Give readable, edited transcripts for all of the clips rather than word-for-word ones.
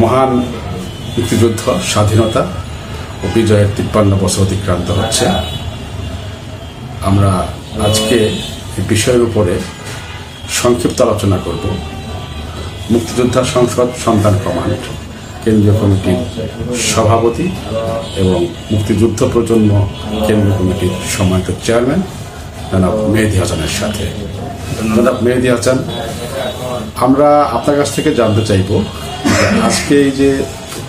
মহান মুক্তিযুদ্ধ, স্বাধীনতা ও বিজয়ের 53 বছর অতিক্রান্ত হচ্ছে। আমরা আজকে এই বিষয়ের উপরে সংক্ষিপ্ত আলোচনা করব। মুক্তিযোদ্ধা সংসদ সন্তান কমান্ড কেন্দ্রীয় কমিটির সভাপতি এবং মুক্তিযুদ্ধ প্রজন্ম কেন্দ্রীয় কমিটির সম্মানিত চেয়ারম্যান জনাব মেহেদী হাসানের সাথে। জনাব মেহেদী হাসান, আমরা আপনার কাছ থেকে জানতে চাইব আজকে এই যে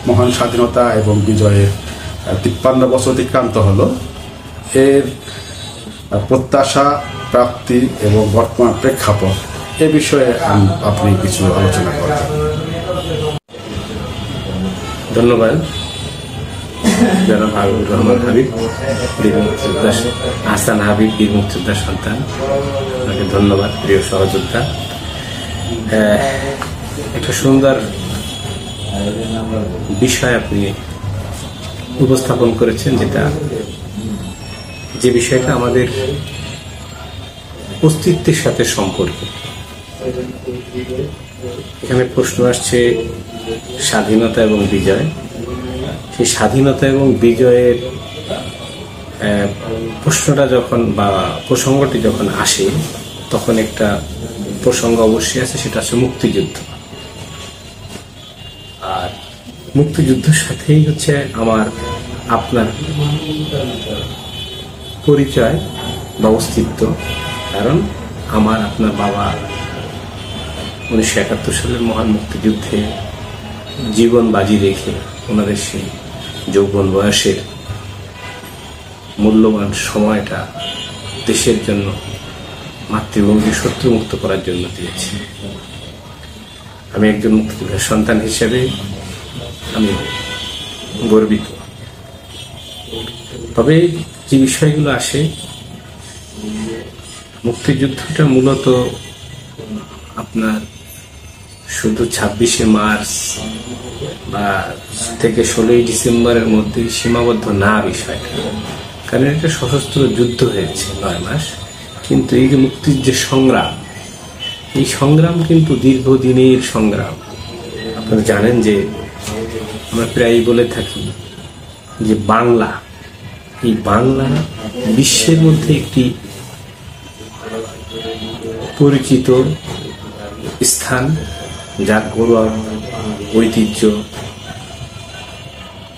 মহান স্বাধীনতা এবং বিজয়ের 53 বছর অতিক্রান্ত হলো, এর প্রত্যাশা, প্রাপ্তি এবং বর্তমান প্রেক্ষাপট এ বিষয়ে আপনি কিছু আলোচনা করবেন। ধন্যবাদ জনাব হাবিবুর রহমান হাবিব, বীর মুক্তিযোদ্ধা আহসান হাবিব, বীর মুক্তিযোদ্ধা সন্তান। আপনাকে ধন্যবাদ প্রিয় সহযোদ্ধা। একটা সুন্দর বিষয় আপনি উপস্থাপন করেছেন, যে বিষয়টা আমাদের অস্তিত্বের সাথে সম্পর্কিত। এখানে প্রশ্ন আসছে স্বাধীনতা এবং বিজয়। সেই স্বাধীনতা এবং বিজয়ের প্রশ্নটা যখন বা প্রসঙ্গটি যখন আসে, তখন একটা প্রসঙ্গ অবশ্যই আছে, সেটা হচ্ছে মুক্তিযুদ্ধ। আর মুক্তিযুদ্ধের সাথেই হচ্ছে আমার আপনার পরিচয় বা অস্তিত্ব। কারণ আমার আপনার বাবা 1971 সালের মহান মুক্তিযুদ্ধে জীবন বাজি রেখে ওনাদের সেই যৌবন বয়সের মূল্যবান সময়টা দেশের জন্য, মাতৃভূমিকে শত্রুমুক্ত করার জন্য দিয়েছে। আমি একজন মুক্তিযোদ্ধার সন্তান হিসেবে আমি গর্বিত। তবে যে বিষয়গুলো আসে, মুক্তিযুদ্ধটা মূলত আপনার শুধু 26শে মার্চ বা থেকে 16ই ডিসেম্বরের মধ্যে সীমাবদ্ধ না বিষয়টা। কারণ এটা সশস্ত্র যুদ্ধ হয়েছে 9 মাস, কিন্তু এই যে মুক্তির যে সংগ্রাম, এই সংগ্রাম কিন্তু দীর্ঘদিনের সংগ্রাম। আপনারা জানেন যে আমরা প্রায়ই বলে থাকি যে বাংলা, এই বাংলা বিশ্বের মধ্যে একটি পরিচিত স্থান, যার গৌরব, ঐতিহ্য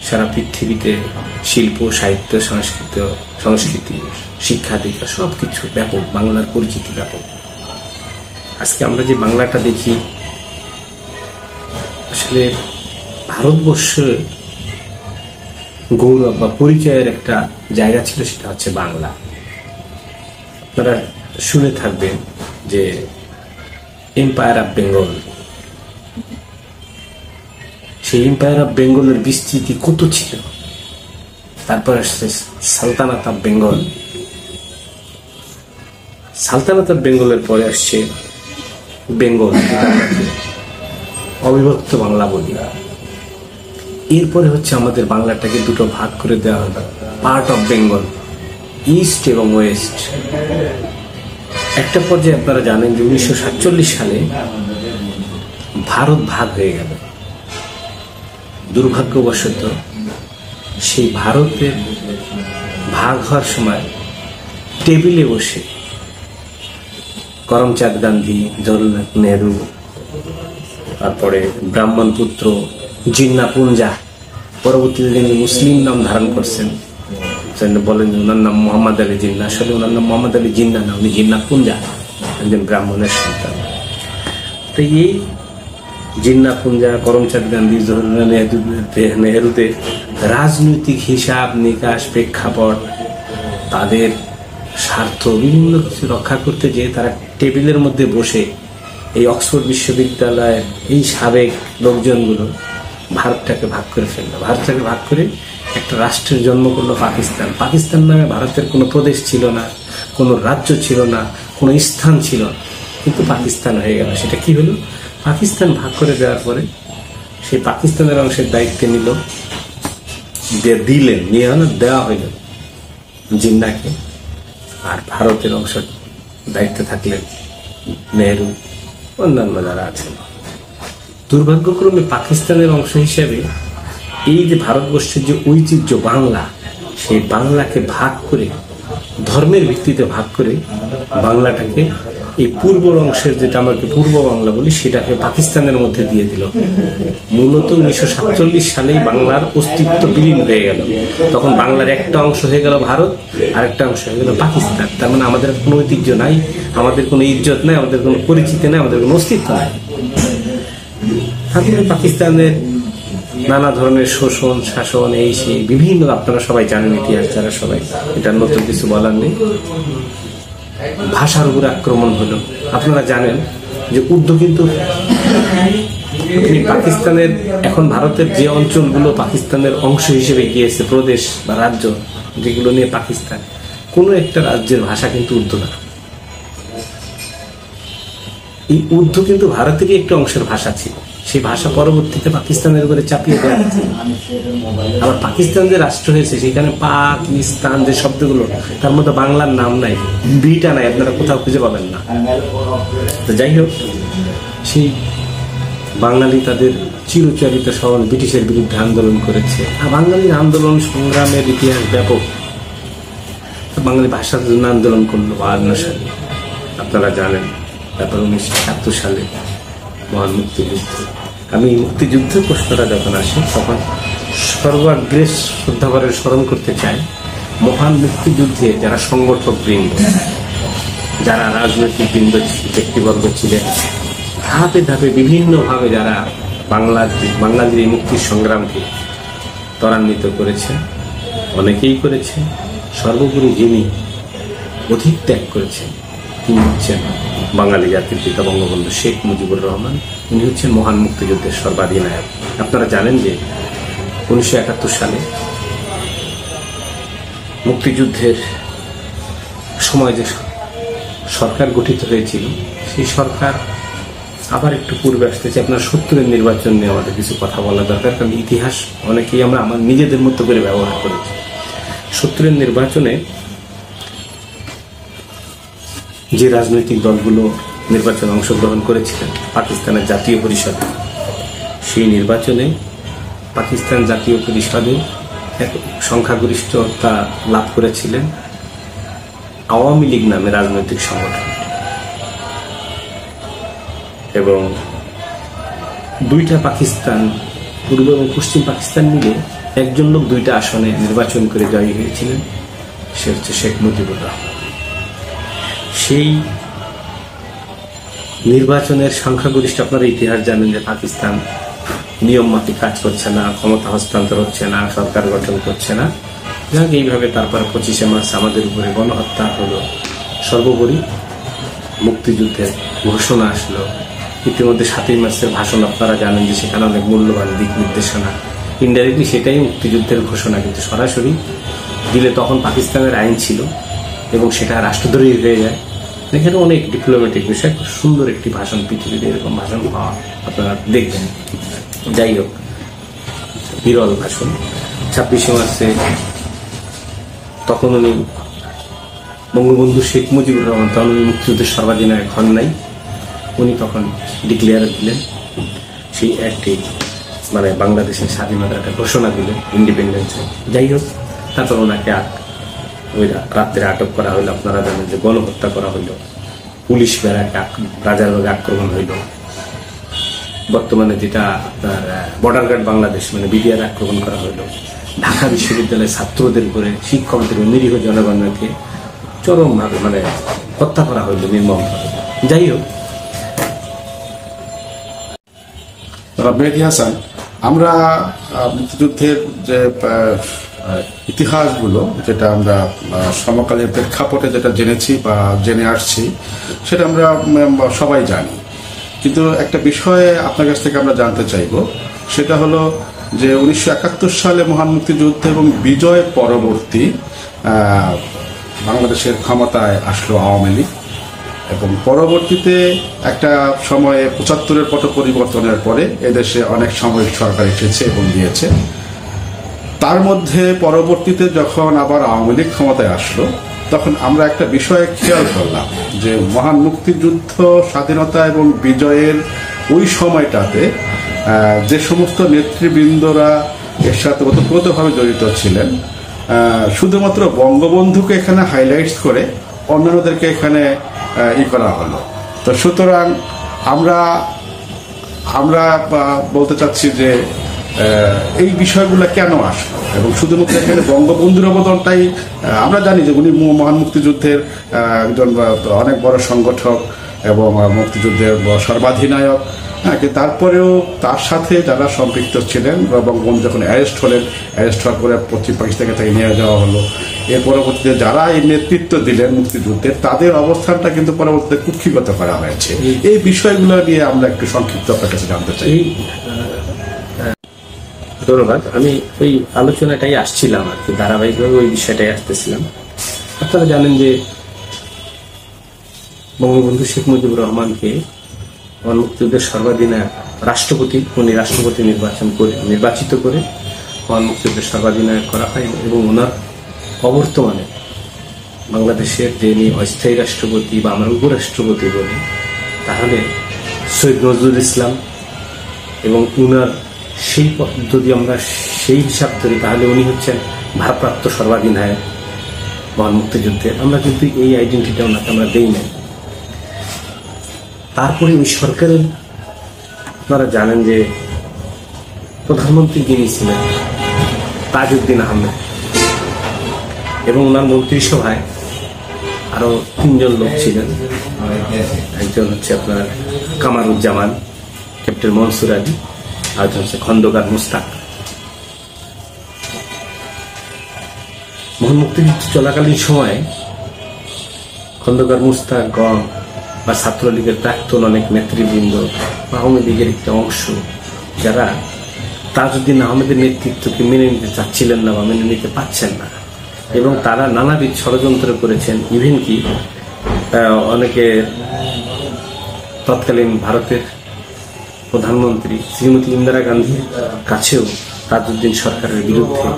সারা পৃথিবীতে শিল্প, সাহিত্য, সংস্কৃতি, শিক্ষা দীক্ষা সবকিছু ব্যাপক, বাংলার পরিচিতি ব্যাপক। আজকে আমরা যে বাংলাটা দেখি, আসলে ভারতবর্ষের গৌরব বা পরিচয়ের একটা জায়গা ছিল, সেটা হচ্ছে বাংলা। আপনারা শুনে থাকবেন যে এম্পায়ার অফ বেঙ্গল, সেই এম্পায়ার অফ বেঙ্গলের বিস্তৃতি কত ছিল। তারপর আসছে সালতানাত অফ বেঙ্গল, সালতানাত অফ বেঙ্গলের পরে আসছে বেঙ্গল, অবিভক্ত বাংলা বলি। এরপরে হচ্ছে আমাদের বাংলাটাকে দুটো ভাগ করে দেওয়া হলো, পার্ট অফ বেঙ্গল, ইস্ট এবং ওয়েস্ট। একটা পর্যায়ে আপনারা জানেন যে 1947 সালে ভারত ভাগ হয়ে গেল। দুর্ভাগ্যবশত সেই ভারতের ভাগ হওয়ার সময় টেবিলে বসে করমচাঁদ গান্ধী, জওহরলাল নেহরু, তারপরে ব্রাহ্মণ পুত্র জিন্না পুঞ্জা, পরবর্তীতে তিনি মুসলিম নাম ধারণ করছেন, বলেন ওনার নাম মোহাম্মদ আলী জিন্না। আসলে ওনার নাম মোহাম্মদ আলী জিন্না না, উনি জিন্না পুঞ্জা, একজন ব্রাহ্মণের সন্তান। তো এই জিন্না পুঞ্জা, করমচাঁদ গান্ধী, জওহরলাল নেহরুতে রাজনৈতিক হিসাব নিকাশ, প্রেক্ষাপট, তাদের স্বার্থ, বিভিন্ন কিছু রক্ষা করতে যেয়ে তারা টেবিলের মধ্যে বসে এই অক্সফোর্ড বিশ্ববিদ্যালয়ের এই সাবেক লোকজনগুলো ভারতটাকে ভাগ করে ফেললো। ভারতটাকে ভাগ করে একটা রাষ্ট্রের জন্ম করলো পাকিস্তান। পাকিস্তান নামে ভারতের কোনো প্রদেশ ছিল না, কোনো রাজ্য ছিল না, কোনো স্থান ছিল না, কিন্তু পাকিস্তান হয়ে গেল। সেটা কি হলো? পাকিস্তান ভাগ করে দেওয়ার পরে সেই পাকিস্তানের অংশের দায়িত্ব নিল, দেওয়া হইল জিন্নাকে, আর ভারতের অংশ দায়িত্বে থাকলেন নেহরু, অন্যান্য যারা আছেন। দুর্ভাগ্যক্রমে পাকিস্তানের অংশ হিসেবে এই যে ভারতবর্ষের যে ঐতিহ্য বাংলা, সেই বাংলাকে ভাগ করে, ধর্মের ভিত্তিতে ভাগ করে বাংলাটাকে, এই পূর্ব অংশের যেটা আমরা পূর্ব বাংলা বলি, সেটাকে পাকিস্তানের মধ্যে দিয়ে দিল। মূলত 1947 সালেই বাংলার অস্তিত্ব বিলীন হয়ে গেল। তখন বাংলার একটা অংশ হয়ে গেল ভারত, আর একটা অংশ হয়ে গেল পাকিস্তান। তার মানে আমাদের কোনো ঐতিহ্য নাই, আমাদের কোনো ইজ্জত নাই, আমাদের কোনো পরিচিতি নাই, আমাদের কোনো অস্তিত্ব নাই। তারপরে পাকিস্তানের নানা ধরনের শোষণ, শাসন, এই সেই বিভিন্ন, আপনারা সবাই জানেন ইতিহাস, যারা সবাই, এটা নতুন কিছু বলার নেই। ভাষার উপর আক্রমণ হলো। আপনারা জানেন যে উর্দু কিন্তু পাকিস্তানের, এখন ভারতের যে অঞ্চলগুলো পাকিস্তানের অংশ হিসেবে গিয়েছে, প্রদেশ বা রাজ্য যেগুলো নিয়ে পাকিস্তান, কোনো একটা রাজ্যের ভাষা কিন্তু উর্দু না। এই উর্দু কিন্তু ভারতেরই একটা অংশের ভাষা ছিল। সেই ভাষা পরবর্তীতে পাকিস্তানের উপরে চাপিয়ে দেওয়া হয়েছে। আবার পাকিস্তান যে রাষ্ট্র হয়েছে, সেখানে পাকিস্তান যে শব্দগুলো, তার মধ্যে বাংলার নাম নাই, বিটা নাই, আপনারা কোথাও খুঁজে পাবেন না। তো যাই হোক, সেই বাঙালি তাদের চিরচরিত শহর ব্রিটিশের বিরুদ্ধে আন্দোলন করেছে। আর বাঙালির আন্দোলন সংগ্রামের ইতিহাস ব্যাপক। বাঙালি ভাষার জন্য আন্দোলন করলো 52 সালে, আপনারা জানেন। তারপর 1971 সালে মহান মুক্তিযুদ্ধ। আমি মুক্তিযুদ্ধের প্রশ্নটা যখন আসে, তখন সর্বাগ্রে শ্রদ্ধা করে স্মরণ করতে চাই মহান মুক্তিযুদ্ধে যারা সংগঠক বৃন্দ, যারা রাজনৈতিক বৃন্দ, ব্যক্তিবর্গ ছিলেন, ধাপে ধাপে বিভিন্নভাবে যারা বাংলাদেশের এই মুক্তির সংগ্রামকে ত্বরান্বিত করেছে, অনেকেই করেছে। সর্বোপরি যিনি অধিক ত্যাগ করেছেন, তিনি হচ্ছেন বাঙালি জাতির পিতা বঙ্গবন্ধু শেখ মুজিবুর রহমান। উনি হচ্ছেন মহান মুক্তিযুদ্ধের সর্বাধিনায়ক। আপনারা জানেন যে 1971 সালে মুক্তিযুদ্ধের সময় যে সরকার গঠিত হয়েছিল, সেই সরকার আবার একটু পূর্বে আসতেছে। আপনার 70-এর নির্বাচন নিয়ে আমাদের কিছু কথা বলা দরকার, কারণ ইতিহাস অনেকেই আমরা আমার নিজেদের মতো করে ব্যবহার করেছি। 70-এর নির্বাচনে যে রাজনৈতিক দলগুলো নির্বাচনে অংশগ্রহণ করেছিলেন পাকিস্তানের জাতীয় পরিষদে, সেই নির্বাচনে পাকিস্তান জাতীয় পরিষদে এক সংখ্যাগরিষ্ঠতা লাভ করেছিলেন আওয়ামী লীগ নামে রাজনৈতিক সংগঠন। এবং দুইটা পাকিস্তান, পূর্ব এবং পশ্চিম পাকিস্তান মিলে একজন লোক দুইটা আসনে নির্বাচন করে জয়ী হয়েছিলেন, সে হচ্ছে শেখ মুজিবুর রহমান। সেই নির্বাচনের সংখ্যাগরিষ্ঠ, আপনারা ইতিহাস জানেন যে পাকিস্তান নিয়ম মাফিক কাজ করছে না, ক্ষমতা হস্তান্তর হচ্ছে না, সরকার গঠন করছে না। এইভাবে তারপর 25শে মার্চ আমাদের উপরে গণহত্যা হলো। সর্বোপরি মুক্তিযুদ্ধের ঘোষণা আসলো। ইতিমধ্যে 7ই মার্চের ভাষণ আপনারা জানেন যে সেখানে অনেক মূল্যবান দিক নির্দেশনা, ইনডাইরেক্টলি সেটাই মুক্তিযুদ্ধের ঘোষণা, কিন্তু সরাসরি দিলে তখন পাকিস্তানের আইন ছিল এবং সেটা রাষ্ট্রদ্রোহী হয়ে যায়। এখানে অনেক ডিপ্লোম্যাটিক বিষয়, খুব সুন্দর একটি ভাষণ, পৃথিবীতে এরকম ভাষণ পাওয়া আপনারা দেখবেন। যাই হোক, বিরল ভাষণ। 26শে মার্চে তখন উনি বঙ্গবন্ধু শেখ মুজিবুর রহমান, তখন উনি মুক্তিযুদ্ধের সর্বাধিনায়ক হন নাই, উনি তখন ডিক্লেয়ার দিলেন, সেই একটি মানে বাংলাদেশের স্বাধীনতার একটা ঘোষণা দিলেন, ইন্ডিপেন্ডেন্স। যাই হোক, তারপর ওনাকে ওই রাত্রে আটক করা হইল। আপনারা জানেন যে গণহত্যা করা হইল, পুলিশ ব্যারাকে রাজারবাগে আক্রমণ হইল। বর্তমানে যেটা আপনার বর্ডার গার্ড বাংলাদেশ মানে বিডিআর আক্রমণ করা হইল। ঢাকা বিশ্ববিদ্যালয়ের ছাত্রদের উপরে, শিক্ষকদের, নিরীহ জনগণকে চরমভাবে মানে হত্যা করা হইল নির্মমভাবে। যাই হোক, মেহেদী হাসান, আমরা মুক্তিযুদ্ধের যে ইতিহাসগুলো, যেটা আমরা সমকালীন প্রেক্ষাপটে যেটা জেনেছি বা জেনে আসছি, সেটা আমরা সবাই জানি। কিন্তু একটা বিষয়ে আপনার কাছ থেকে আমরা জানতে চাইব, সেটা হলো যে 1971 সালে মহান মুক্তিযুদ্ধ এবং বিজয় পরবর্তী বাংলাদেশের ক্ষমতায় আসলো আওয়ামী লীগ, এবং পরবর্তীতে একটা সময়ে 75-এর পট পরিবর্তনের পরে এদেশে অনেক সামরিক সরকার এসেছে এবং দিয়েছে। তার মধ্যে পরবর্তীতে যখন আবার আওয়ামী লীগ ক্ষমতায় আসলো, তখন আমরা একটা বিষয়ে খেয়াল করলাম যে মহান মুক্তিযুদ্ধ, স্বাধীনতা এবং বিজয়ের ওই সময়টাতে যে সমস্ত নেতৃবৃন্দরা এর সাথে ওতপ্রোতভাবে জড়িত ছিলেন, শুধুমাত্র বঙ্গবন্ধুকে এখানে হাইলাইটস করে অন্যান্যদেরকে এখানে করা হলো। তো সুতরাং আমরা বলতে চাচ্ছি যে এই বিষয়গুলো কেন আসলো, এবং শুধুমাত্র এখানে বঙ্গবন্ধুর অবদানটাই আমরা জানি যে উনি মহান মুক্তিযুদ্ধের একজন অনেক বড় সংগঠক এবং মুক্তিযুদ্ধের সর্বাধিনায়ক, তারপরেও তার সাথে যারা সম্পৃক্ত ছিলেন, বঙ্গবন্ধু যখন অ্যারেস্ট হওয়ার পরে পশ্চিম পাকিস্তান থেকে নিয়ে যাওয়া হলো, এর পরবর্তীতে যারা এই নেতৃত্ব দিলেন মুক্তিযুদ্ধের, তাদের অবস্থানটা কিন্তু পরবর্তীতে কুক্ষিগত করা হয়েছে। এই বিষয়গুলো নিয়ে আমরা একটু সংক্ষিপ্ত আপনার কাছে জানতে চাই। ধন্যবাদ। আমি ওই আলোচনাটাই আসছিলাম আর কি, ধারাবাহিকভাবে ওই বিষয়টাই আসতেছিলাম। আপনারা জানেন যে বঙ্গবন্ধু শেখ মুজিবুর রহমানকে মুক্তিযুদ্ধের সর্বাধিনায়ক উনি রাষ্ট্রপতি নির্বাচিত করে মুক্তিযুদ্ধের সর্বাধিনায়ক করা হয়, এবং ওনার অবর্তমানে বাংলাদেশের যিনি অস্থায়ী রাষ্ট্রপতি বা আমরা উপরাষ্ট্রপতি বলি, তাহলে সৈয়দ নজরুল ইসলাম, এবং উনার যদি আমরা সেই হিসাব ধরি তাহলে উনি হচ্ছেন ভারপ্রাপ্ত সর্বাধিনায়ক মহান মুক্তিযুদ্ধের। আমরা কিন্তু এই আইডেন্টিটিটা ওনাকে আমরা দেই না। তারপরে ওই সরকারের আপনারা জানেন যে প্রধানমন্ত্রী যিনি ছিলেন তাজউদ্দিন আহমেদ, এবং ওনার মন্ত্রিসভায় আরো 3 জন লোক ছিলেন। একজন হচ্ছে আপনার কামারুজ্জামান, ক্যাপ্টেন মনসুর আলী, আর হচ্ছে খন্দকার মুস্তাক। মহান মুক্তিযুদ্ধ চলাকালীন সময়ে খন্দকার মুস্তাক গণ বা ছাত্রলীগের প্রাক্তন অনেক নেতৃবৃন্দ বা আওয়ামী লীগের একটা অংশ, যারা তাজউদ্দিন আহমেদের নেতৃত্বকে মেনে নিতে চাচ্ছিলেন না বা মেনে নিতে পারছেন না, এবং তারা নানাবিধ ষড়যন্ত্র করেছেন। ইভেন কি অনেকে তৎকালীন ভারতের প্রধানমন্ত্রী শ্রীমতী ইন্দিরা গান্ধীর কাছেও তাজউদ্দিন সরকারের বিরুদ্ধে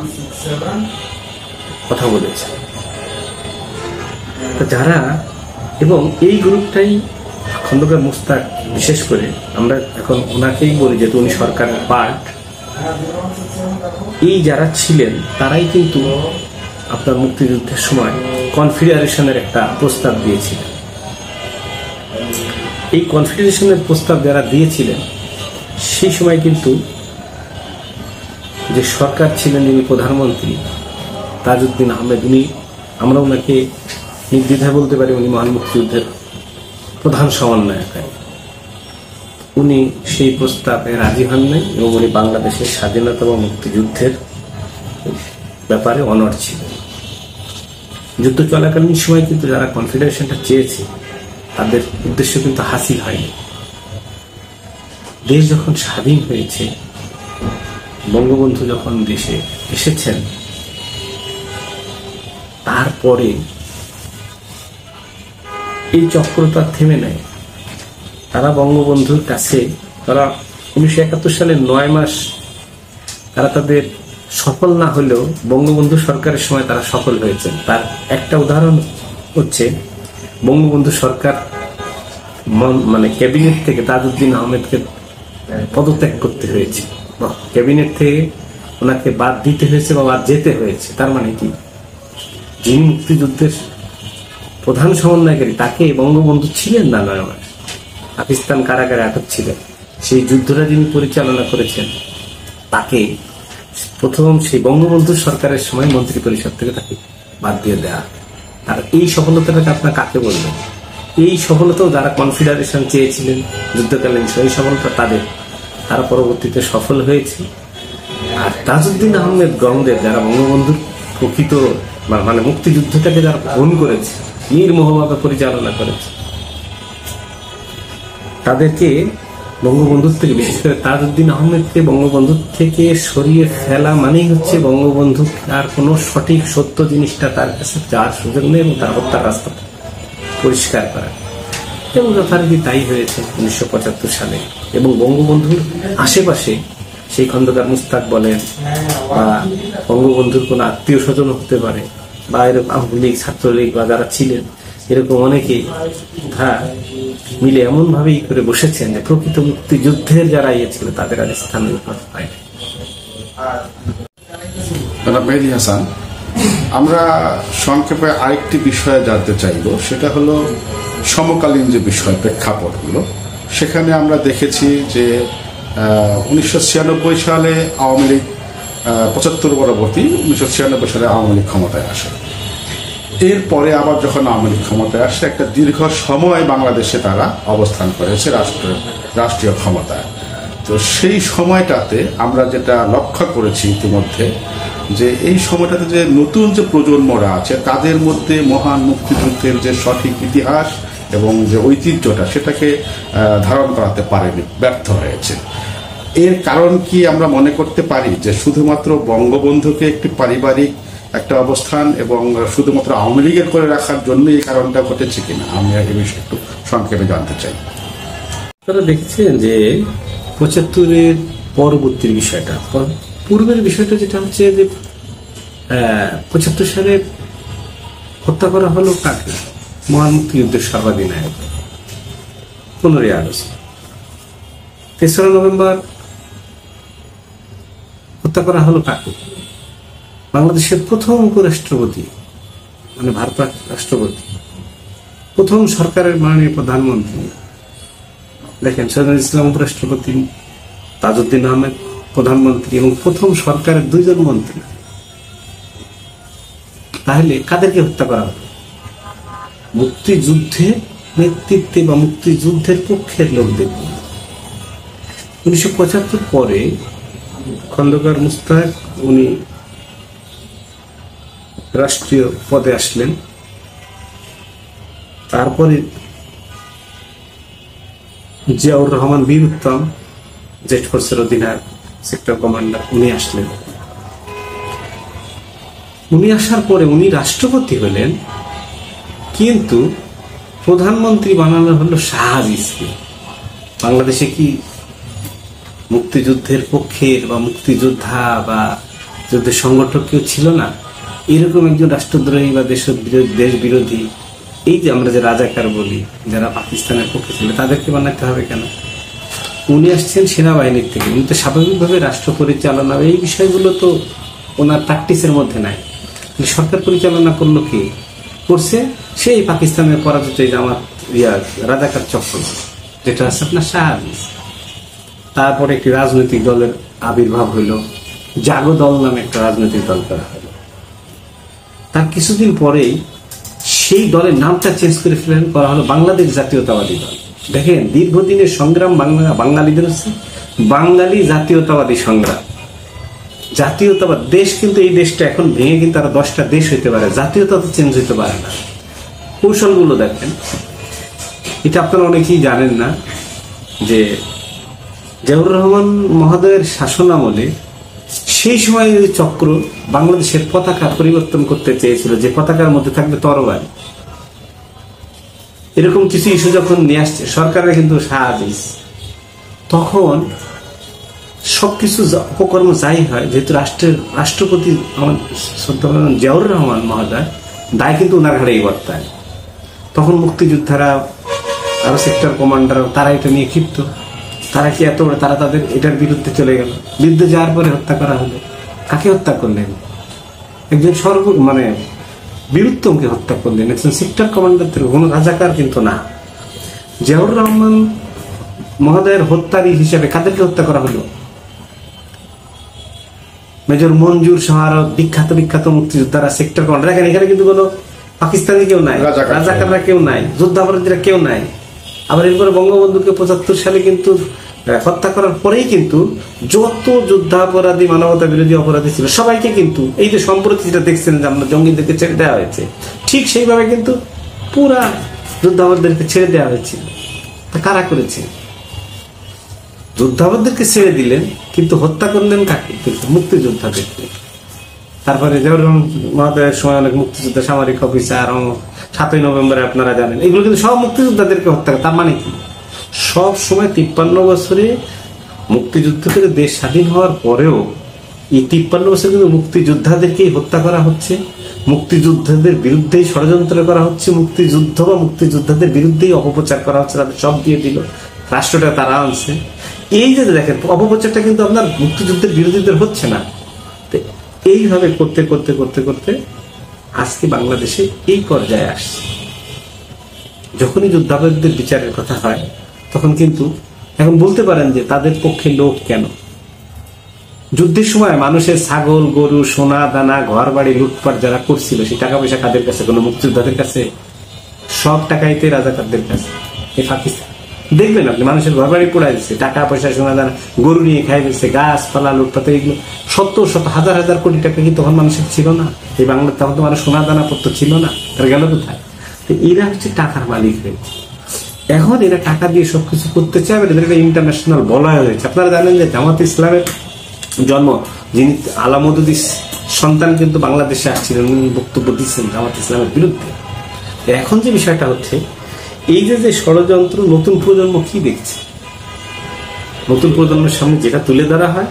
কথা বলেছে। যারা, এবং এই গ্রুপটাই খন্দকার মুস্তাক বিশেষ করে, আমরা এখন ওনাকেই বলি যেহেতু উনি সরকারের পার্ট, এই যারা ছিলেন তারাই কিন্তু আপনার মুক্তিযুদ্ধের সময় কনফেডারেশনের একটা প্রস্তাব দিয়েছিলেন। এই কনফেডারেশনের প্রস্তাব যারা দিয়েছিলেন সেই সময় কিন্তু যে সরকার ছিলেন, যিনি প্রধানমন্ত্রী তাজউদ্দিন আহমেদ, উনি, আমরা ওনাকে নির্দ্বিধায় বলতে পারি উনি মহান মুক্তিযুদ্ধের প্রধান সমন্বয়ক। উনি সেই প্রস্তাবে রাজি হন নাই, এবং উনি বাংলাদেশের স্বাধীনতা এবং মুক্তিযুদ্ধের ব্যাপারে অনড় ছিলেন। যুদ্ধ চলাকালীন সময় কিন্তু যারা কনফেডারেশনটা চেয়েছে তাদের উদ্দেশ্য কিন্তু হাসিল হয়নি। দেশ যখন স্বাধীন হয়েছে, বঙ্গবন্ধু যখন দেশে এসেছেন, তারপরে এই চক্রটা থেমে নেয়। তারা বঙ্গবন্ধুর কাছে, তারা 1971 সালের 9 মাস তারা তাদের সফল না হলেও বঙ্গবন্ধু সরকারের সময় তারা সফল হয়েছেন। তার একটা উদাহরণ হচ্ছে বঙ্গবন্ধু সরকার মানে ক্যাবিনেট থেকে তাজউদ্দিন আহমেদকে পদত্যাগ করতে হয়েছে, ক্যাবিনেট থেকে ওনাকে বাদ দিতে হয়েছে বা বাদ যেতে হয়েছে। তার মানে কি, যিনি মুক্তিযুদ্ধের প্রধান সমন্বয়কারী তাকে বঙ্গবন্ধু ছিলেন না 9 মাস, পাকিস্তান কারাগারে আটক ছিলেন। সেই যুদ্ধটা যিনি পরিচালনা করেছেন তাকে প্রথম সেই বঙ্গবন্ধু সরকারের সময় মন্ত্রী পরিষদ থেকে তাকে বাদ দিয়ে দেয়া। আর এই সফলতাটাকে আপনার কাকে বলবেন? এই সফলতাও যারা কনফেডারেশন চেয়েছিলেন যুদ্ধকালীন সেই সফলতা তাদের, তারা পরবর্তীতে সফল হয়েছে। আর তাজউদ্দিন আহমেদ গঙ্গদের যারা বঙ্গবন্ধুর প্রকৃত মানে মুক্তিযুদ্ধটাকে যারা গ্রহণ করেছে, নির্মোহভাবে পরিচালনা করেছে, তাদেরকে বঙ্গবন্ধুর থেকে, বিশেষ করে তাজউদ্দিন আহমেদকে বঙ্গবন্ধুর থেকে সরিয়ে ফেলা মানেই হচ্ছে বঙ্গবন্ধু আর কোনো সঠিক সত্য জিনিসটা তার কাছে যাওয়ার সুযোগ নেই, এবং তার হত্যার রাস্তা পরিষ্কার করা। এবং যথারীতি তাই হয়েছে 1975 সালে। এবং বঙ্গবন্ধুর আশেপাশে সেই খন্দকার মুস্তাক বলেন বা বঙ্গবন্ধুর কোন আত্মীয় স্বজন হতে পারে বা এরকম আওয়ামী লীগ, ছাত্রলীগ বা যারা ছিলেন, এরকম অনেকেই মিলে এমন ভাবেই করে বসেছেন যে প্রকৃত মুক্তিযুদ্ধের যারা ইয়ে ছিল তাদের আর স্থান পায়। মেহেদী হাসান, আমরা সংক্ষেপে আরেকটি বিষয়ে জানতে চাইব, সেটা হলো সমকালীন যে বিষয় প্রেক্ষাপটগুলো। সেখানে আমরা দেখেছি যে 1996 সালে আওয়ামী লীগ 75 পরবর্তী 1996 সালে আওয়ামী লীগ ক্ষমতায় আসে। এরপরে আবার যখন আওয়ামী লীগ ক্ষমতায় আসে, একটা দীর্ঘ সময় বাংলাদেশে তারা অবস্থান করেছে রাষ্ট্রীয় ক্ষমতায়। তো সেই সময়টাতে আমরা যেটা লক্ষ্য করেছি ইতিমধ্যে, যে এই সময়টাতে যে নতুন যে প্রজন্মরা আছে তাদের মধ্যে মহান মুক্তিযুদ্ধের যে সঠিক ইতিহাস এবং যে ঐতিহ্যটা সেটাকে ধারণ করাতে পারেনি, ব্যর্থ হয়েছে। এর কারণ কি আমরা মনে করতে পারি যে শুধুমাত্র বঙ্গবন্ধুকে একটি পারিবারিক একটা অবস্থান এবং শুধুমাত্র আওয়ামী লীগের করে রাখার জন্য এই কারণটা ঘটেছে কিনা, আমি এই বিষয়ে একটু সংক্ষেপে জানতে চাই। আপনারা দেখেছেন যে 75-এর পরবর্তীর বিষয়টা, পূর্বের বিষয়টা যেটা হচ্ছে যে 75 সালে হত্যা করা হলো কাকে? মহান মুক্তিযুদ্ধের সর্বাধিনায়ক 15ই আগস্ট। 3রা নভেম্বর হত্যা করা হলো কাকে? বাংলাদেশের প্রথম উপরাষ্ট্রপতি, মানে ভারপ্রাপ্ত রাষ্ট্রপতি, প্রথম সরকারের মাননীয় প্রধানমন্ত্রী। দেখেন, শহীদুল ইসলাম উপরাষ্ট্রপতি, তাজউদ্দিন আহমেদ প্রধানমন্ত্রী এবং প্রথম সরকারের 2 জন মন্ত্রী। তাহলে কাদেরকে হত্যা করা হলো? মুক্তিযুদ্ধের নেতৃত্বে বা মুক্তিযুদ্ধের পক্ষের লোকদের। 1975 পরে খন্দকার মুস্তাক উনি রাষ্ট্রীয় পদে আসলেন। তারপরে জিয়াউর রহমান বীর উত্তম, জেড ফোর্সের অধিনায়ক, সেক্টর কমান্ডার, উনি আসলেন। উনি আসার পরে উনি রাষ্ট্রপতি হলেন, কিন্তু প্রধানমন্ত্রী বানানো হলো শাহ আজিজকে। বাংলাদেশে কি মুক্তিযুদ্ধের পক্ষের বা মুক্তিযোদ্ধা বা যুদ্ধের সংগঠক কেউ ছিল না? এরকম একজন রাষ্ট্রদ্রোহী বা দেশ বিরোধী, এই যে আমরা যে রাজাকার বলি, যারা পাকিস্তানের পক্ষে ছিল, তাদেরকে বানাতে হবে কেন? উনি আসছেন সেনাবাহিনীর থেকে, উনি তো স্বাভাবিকভাবে রাষ্ট্র পরিচালনা, এই বিষয়গুলো তো ওনার প্র্যাকটিসের মধ্যে নাই। সরকার পরিচালনা করলো কি করছে? সেই পাকিস্তানের পরাজিত জামাত রাজাকার চক্র, যেটা আছে আপনার শাহ আজিজ। তারপরে একটি রাজনৈতিক দলের আবির্ভাব হইল, জাগো দল নামে একটা রাজনৈতিক দল করা হলো। তার কিছুদিন পরেই সেই দলের নামটা চেঞ্জ করে ফেলেন, করা হলো বাংলাদেশ জাতীয়তাবাদী দল। দেখেন, দীর্ঘদিনের সংগ্রাম বাঙালিদের হচ্ছে বাঙালি জাতীয়তাবাদী সংগ্রাম। জাতীয়তাবাদ দেশ, কিন্তু এই দেশটা এখন ভেঙে কিন্তু আরো 10টা দেশ হইতে পারে, জাতীয়তা তো চেঞ্জ হইতে পারে না। কৌশলগুলো দেখেন, এটা আপনারা অনেকেই জানেন না যে জিয়াউর রহমান মহোদয়ের শাসন আমলে সেই সময় চক্র বাংলাদেশের পতাকা পরিবর্তন করতে চেয়েছিল, যে পতাকার মধ্যে থাকবে তরবারি। এরকম কিছু ইস্যু যখন নিয়ে আসছে সরকারের, কিন্তু শাহ আজিজ তখন সবকিছু অপকর্ম যাই হয়, যেহেতু রাষ্ট্রপতি আমার জিয়াউর রহমান মহোদয়, দায় কিন্তু ওনার ঘাড়েই বর্তায়। তখন মুক্তিযোদ্ধারা, আরো সেক্টর কমান্ডার, তারা এটা নিয়ে ক্ষিপ্ত। তারা কি এত বড়, তারা তাদের এটার বিরুদ্ধে চলে গেল। বিরুদ্ধে যাওয়ার পরে হত্যা করা হলো। কাকে হত্যা করলেন? একজন বীরুত্তমকে হত্যা করলেন, একজন সেক্টর কমান্ডার থেকে, কোনো রাজাকার কিন্তু না। জিয়াউর রহমান মহোদয়ের হত্যারী হিসেবে কাদেরকে হত্যা করা হলো? মেজর মঞ্জুর সহ আরো বিখ্যাত মুক্তিযোদ্ধারা, সেক্টর কমান্ডার। দেখেন, এখানে কিন্তু কোনো পাকিস্তানি কেউ নাই, রাজাকাররা কেউ নাই, যুদ্ধাপরাধীরা কেউ নাই। আবার এরপরে বঙ্গবন্ধুকে 75 সালে কিন্তু হত্যা করার পরেই কিন্তু যত যুদ্ধাপরাধী, মানবতা বিরোধী অপরাধী ছিল সবাইকে কিন্তু, এই যে সম্প্রতি যেটা দেখছেন যে আমরা জঙ্গিদেরকে ছেড়ে দেওয়া হয়েছে, ঠিক সেইভাবে কিন্তু পুরা যুদ্ধাপরাধীদেরকে ছেড়ে দেওয়া হয়েছিল। তা কারা করেছে? যুদ্ধাপরাধীদেরকে ছেড়ে দিলেন, কিন্তু হত্যা করলেন কাকে? কিন্তু মুক্তিযোদ্ধাদেরকে। তারপরে জিয়াউর রহমান মহোদয়ের সময় অনেক মুক্তিযোদ্ধা, সামরিক অফিসার, 7ই নভেম্বরে আপনারা জানেন, এগুলো কিন্তু সব মুক্তিযোদ্ধাদেরকে হত্যা করে। তার মানে কি? সব সময় 53 বছরে মুক্তিযুদ্ধ থেকে দেশ স্বাধীন হওয়ার পরেও এই 53 বছর কিন্তু মুক্তিযোদ্ধাদেরকেই হত্যা করা হচ্ছে। মুক্তিযোদ্ধাদের বিরুদ্ধেই ষড়যন্ত্র করা হচ্ছে, মুক্তিযুদ্ধ বা মুক্তিযোদ্ধাদের বিরুদ্ধেই অপপ্রচার করা হচ্ছে, তাদের সব দিয়ে দিল, রাষ্ট্রটা তারা আনছে। এই যে দেখেন অপপ্রচারটা কিন্তু আপনার মুক্তিযুদ্ধের বিরোধীদের হচ্ছে না। তো এইভাবে করতে করতে করতে করতে আজকে বাংলাদেশে এই পর্যায়ে আসছে। যখনই যুদ্ধাপরাধীদের বিচারের কথা হয় তখন কিন্তু এখন বলতে পারেন যে তাদের পক্ষে লোক কেন? যুদ্ধের সময় মানুষের ছাগল, গরু, সোনা দানা, ঘর বাড়ি লুটপাট যারা করছিল, সেই টাকা পয়সা কাদের কাছে? কোনো মুক্তিযোদ্ধাদের কাছে? সব টাকাইতে রাজাকারদের কাছে। এই পাকিস্তান দেখবেন আপনি, মানুষের ঘর বাড়ি পোড়াই দিচ্ছে, টাকা পয়সা, সোনা দানা, গরু নিয়ে খাই দিচ্ছে, গাছপালা লুটপাট, এগুলো শত শত হাজার হাজার কোটি টাকা কি তখন মানুষের ছিল না? এই বাংলার তখন তো মানুষ সোনা দানা পত্র ছিল না, তার গেল কোথায়? তো এরা হচ্ছে টাকার মালিক হয়েছে। এখন এরা টাকা দিয়ে সবকিছু করতে চায়, এদের একটা ইন্টারন্যাশনাল বলয় হয়েছে। আপনারা জানেন যে জামাত ইসলামের জন্ম, যিনি আলামুদ্দিন সন্তান কিন্তু বাংলাদেশে আসছিলেন, উনি বক্তব্য দিচ্ছেন জামাত ইসলামের বিরুদ্ধে। এখন যে বিষয়টা হচ্ছে, এই যে ষড়যন্ত্র, নতুন প্রজন্ম কি দেখছে? নতুন প্রজন্মের সামনে যেটা তুলে ধরা হয়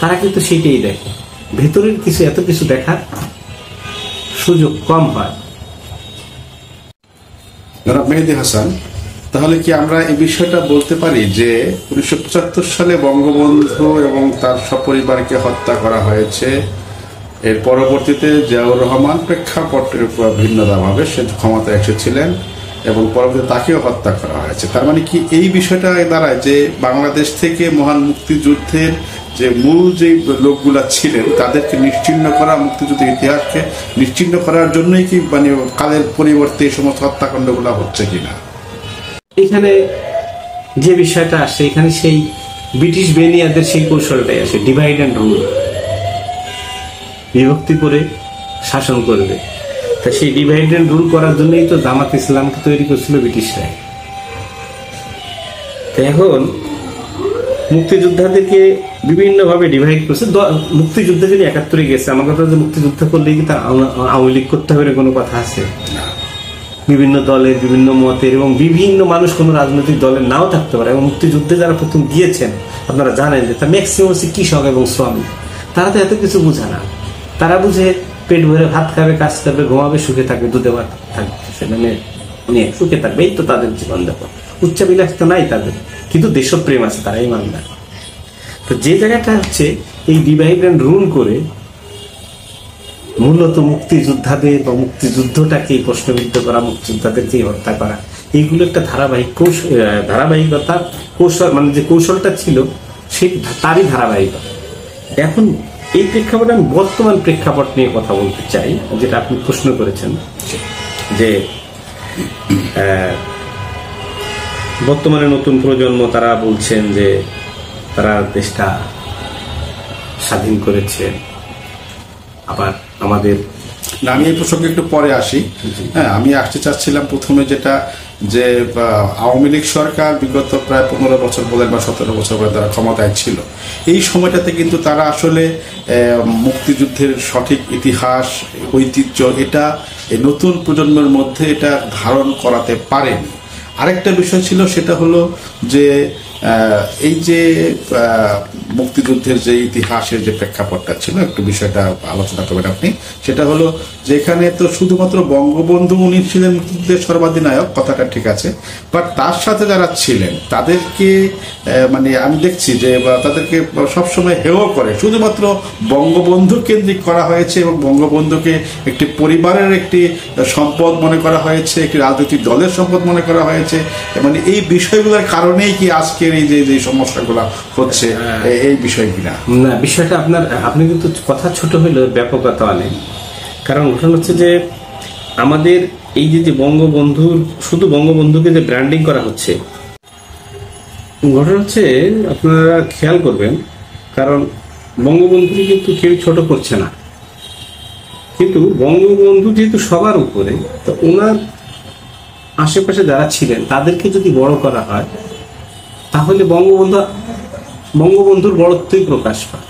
তারা কিন্তু সেটাই দেখে, ভেতরের কিছু এত কিছু দেখার সুযোগ কম হয়। জনাব মেহেদী হাসান, তাহলে কি আমরা এই বিষয়টা বলতে পারি যে 1975 সালে বঙ্গবন্ধু এবং তার সপরিবারকে হত্যা করা হয়েছে, এর পরবর্তীতে জিয়াউর রহমান প্রেক্ষাপটের ভিন্নতাভাবে সে ক্ষমতায় এসেছিলেন এবং পরবর্তীতে তাকেও হত্যা করা হয়েছে? তার মানে কি এই বিষয়টা দাঁড়ায় যে বাংলাদেশ থেকে মহান মুক্তিযুদ্ধের যে মূল যে লোকগুলা ছিলেন তাদেরকে নিশ্চিহ্ন করা, মুক্তিযুদ্ধের ইতিহাসকে নিশ্চিহ্ন করার জন্যই কি মানে কালের পরিবর্তে এই সমস্ত হত্যাকাণ্ডগুলো হচ্ছে কিনা? এখানে যে বিষয়টা আসে, এখানে সেই ব্রিটিশ বেনিয়াদের সেই কৌশলটাই আসে, ডিভাইড অ্যান্ড রুল, বিভক্তি করে শাসন করবে। তা সেই ডিভাইড অ্যান্ড রুল করার জন্যই তো জামাত ইসলামকে তৈরি করছিল ব্রিটিশরা। এখন মুক্তিযোদ্ধাদেরকে বিভিন্ন ভাবে ডিভাইড করছে। মুক্তিযুদ্ধ যদি 71-এ গেছে, আমার কথা যে মুক্তিযুদ্ধ করলে কি তার আওয়ামী লীগ করতে হবে কোনো কথা আছে? বিভিন্ন দলের, বিভিন্ন মতের এবং বিভিন্ন মানুষ কোনো রাজনৈতিক দলের নাও থাকতে পারে। এবং মুক্তিযুদ্ধে যারা প্রথম গিয়েছেন আপনারা জানেন যে তার ম্যাক্সিমাম হচ্ছে কৃষক এবং শ্রমিক। তারা তো এত কিছু বুঝে না, তারা বুঝে পেট ভরে ভাত খাবে, কাজ করবে, ঘুমাবে, সুখে থাকবে, দুধে ভাত থাকবে, সেটা নিয়ে সুখে থাকবে, এই তো তাদের জীবন যাপন। উচ্চাবিলাস তো নাই তাদের, কিন্তু দেশপ্রেম আছে, তারা ইমানদার। তো যে জায়গাটা হচ্ছে এই ডিভাইড অ্যান্ড রুল করে মূলত মুক্তিযোদ্ধাদের বা মুক্তিযুদ্ধটাকে প্রশ্নবিদ্ধ করা, মুক্তিযোদ্ধাদেরকে হত্যা করা, এইগুলো একটা ধারাবাহিকতা কৌশল, মানে যে কৌশলটা ছিল সেই তারই ধারাবাহিকতা। এখন এই প্রেক্ষাপটে আমি বর্তমান প্রেক্ষাপট নিয়ে কথা বলতে চাই, যেটা আপনি প্রশ্ন করেছেন যে বর্তমানে নতুন প্রজন্ম তারা বলছেন যে তারা দেশটা স্বাধীন করেছে। আবার আমাদের, আমি এই প্রসঙ্গে একটু পরে আসি। হ্যাঁ, আমি আসতে চাচ্ছিলাম প্রথমে যেটা যে আওয়ামী লীগ সরকার বিগত প্রায় 15 বছর বলেন বা 17 বছর বলেন তারা ক্ষমতায় ছিল। এই সময়টাতে কিন্তু তারা আসলে মুক্তিযুদ্ধের সঠিক ইতিহাস, ঐতিহ্য এটা এই নতুন প্রজন্মের মধ্যে এটা ধারণ করাতে পারেনি। আরেকটা বিষয় ছিল, সেটা হলো যে এই যে মুক্তিযুদ্ধের যে ইতিহাসের যে প্রেক্ষাপটটা ছিল, একটু বিষয়টা আলোচনা করবেন আপনি। সেটা হলো যে এখানে তো শুধুমাত্র বঙ্গবন্ধু উনি ছিলেন মুক্তিযুদ্ধের সর্বাধিনায়ক, কথাটা ঠিক আছে, বাট তার সাথে যারা ছিলেন তাদেরকে মানে আমি দেখছি যে তাদেরকে সবসময় হেয় করে, শুধুমাত্র বঙ্গবন্ধু কেন্দ্রিক করা হয়েছে এবং বঙ্গবন্ধুকে একটি পরিবারের একটি সম্পদ মনে করা হয়েছে, একটি রাজনৈতিক দলের সম্পদ মনে করা হয়েছে। মানে এই বিষয়গুলোর কারণেই কি আজকের এই যে সমস্যাগুলো হচ্ছে এই বিষয়গুলা? না, বিষয়টা আপনি কিন্তু কথা ছোট হইলেও ব্যাপকতা অনেক। কারণ ঘটনা হচ্ছে যে আমাদের এই যে বঙ্গবন্ধুর, শুধু বঙ্গবন্ধুকে যে ব্র্যান্ডিং করা হচ্ছে, ঘটনা হচ্ছে আপনারা খেয়াল করবেন, কারণ বঙ্গবন্ধুকে কিন্তু কেউ ছোট করছে না, কিন্তু বঙ্গবন্ধু যেহেতু সবার উপরে, তো ওনার আশেপাশে যারা ছিলেন তাদেরকে যদি বড় করা হয় তাহলে বঙ্গবন্ধুর বড়ত্বই প্রকাশ পায়।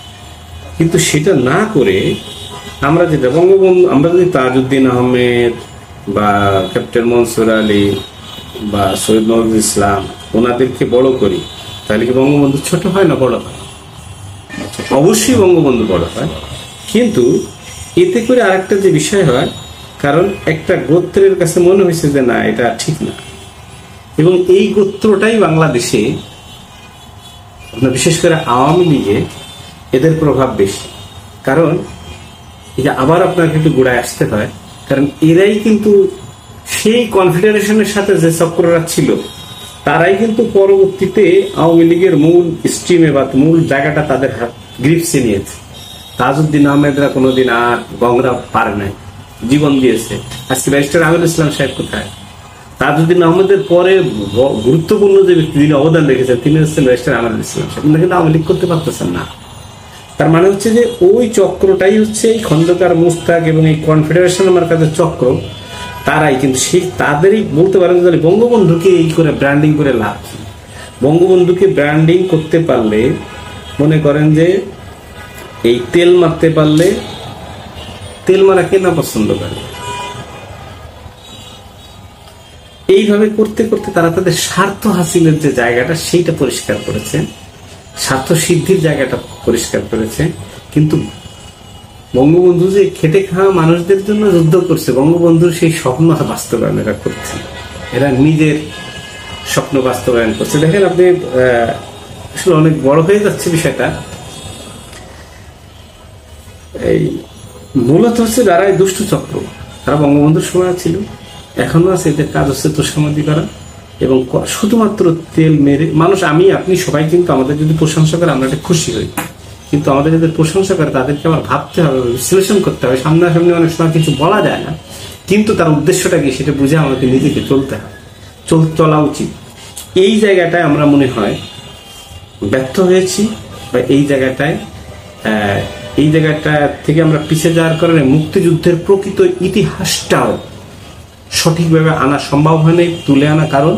কিন্তু সেটা না করে আমরা যদি তাজউদ্দিন আহমেদ বা ক্যাপ্টেন মনসুর আলী বা সৈয়দ নজরুল ইসলাম ওনাদেরকে বড় করি, তাহলে কি বঙ্গবন্ধু ছোট হয় না বড় হয়? অবশ্যই বঙ্গবন্ধু বড় হয়, কিন্তু এতে করে আরেকটা যে বিষয় হয় কারণ একটা গোত্রের কাছে মনে হয়েছে যে না, এটা ঠিক না। এবং এই গোত্রটাই বাংলাদেশে, বিশেষ করে আওয়ামী লীগে এদের প্রভাব বেশি। কারণ এই যে আবার আপনাকে একটু গোড়ায় আসতে হয়, কারণ এরাই কিন্তু সেই কনফেডারেশনের সাথে যে চক্ররা ছিল, তারাই কিন্তু পরবর্তীতে আওয়ামী লীগের মূল স্ট্রিমে বা মূল জায়গাটা তাদের গ্রিপসে নিয়েছে। তাজউদ্দিন আহমেদরা কোনোদিন আর গংরা পারে নাই, জীবন দিয়েছে। আজকে ব্যারিস্টার আমিরুল ইসলাম সাহেব কোথায়? তাজউদ্দিন আহমেদের পরে গুরুত্বপূর্ণ যে ব্যক্তি যিনি অবদান রেখেছেন তিনি হচ্ছেন ব্যারিস্টার আমিরুল ইসলাম সাহেব, কিন্তু আওয়ামী লীগ করতে পারতেছেন না। তার মানে হচ্ছে যে ওই চক্রটাই হচ্ছে এই খন্দকার, মুস্তাক এবং এই কনফেডারেশন আমার কাছে চক্র, তারাই কিন্তু সেই তাদেরই বলতে পারেন যে বঙ্গবন্ধুকে এই করে ব্র্যান্ডিং করে লাভ কি? বঙ্গবন্ধুকে ব্র্যান্ডিং করতে পারলে মনে করেন যে এই তেল মারতে পারলে, তেল মারা কে না পছন্দ করে? এইভাবে করতে করতে তারা তাদের স্বার্থ হাসিলের যে জায়গাটা সেইটা পরিষ্কার করেছে, স্বার্থ সিদ্ধির জায়গাটা পরিষ্কার করেছে। কিন্তু বঙ্গবন্ধু যে খেটে খাওয়া মানুষদের জন্য যুদ্ধ করছে, বঙ্গবন্ধুর সেই স্বপ্ন বাস্তবায়ন এরা করছে, এরা নিজের স্বপ্ন বাস্তবায়ন করছে। দেখেন আপনি আসলে অনেক বড় হয়ে যাচ্ছে বিষয়টা। এই মূলত হচ্ছে যারা এই দুষ্ট চক্র, তারা বঙ্গবন্ধুর সময় ছিল, এখনো আছে, এদের কাজ হচ্ছে তোষামদি করা এবং শুধুমাত্র তেল মেরে মানুষ, আমি আপনি সবাই কিন্তু আমাদের যদি প্রশংসা করে আমরা একটা খুশি হই, কিন্তু আমাদের যাদের প্রশংসা করে তাদেরকে আবার ভাবতে হবে, বিশ্লেষণ করতে হবে। সামনাসামনি অনেক সময় কিছু বলা যায় না, কিন্তু তার উদ্দেশ্যটা কি সেটা বুঝে আমাকে নিজেকে চলতে হবে, চলা উচিত। এই জায়গাটায় আমরা মনে হয় ব্যর্থ হয়েছি, বা এই জায়গাটা থেকে আমরা পিছিয়ে যাওয়ার কারণে মুক্তিযুদ্ধের প্রকৃত ইতিহাসটাও সঠিকভাবে আনা সম্ভব হয়নি, তুলে আনা। কারণ